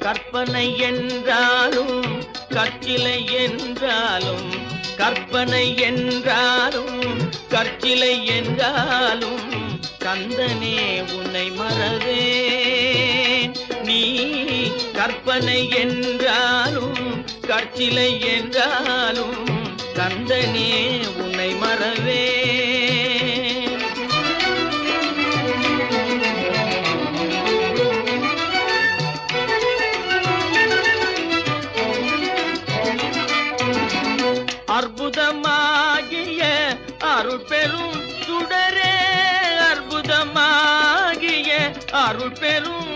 கற்பனை என்றாலும் கற்சிலை என்றாலும், கற்பனை என்றாலும் கற்சிலை என்றாலும் கந்தனே உன்னை மறவேன். நீ கற்பனை என்றாலும் கற்சிலை என்றாலும் கந்தனே உன்னை மறவேன். அற்புதமாகிய அருள் பெரும் சுடரே, அற்புதமாகிய அருள் பெரும்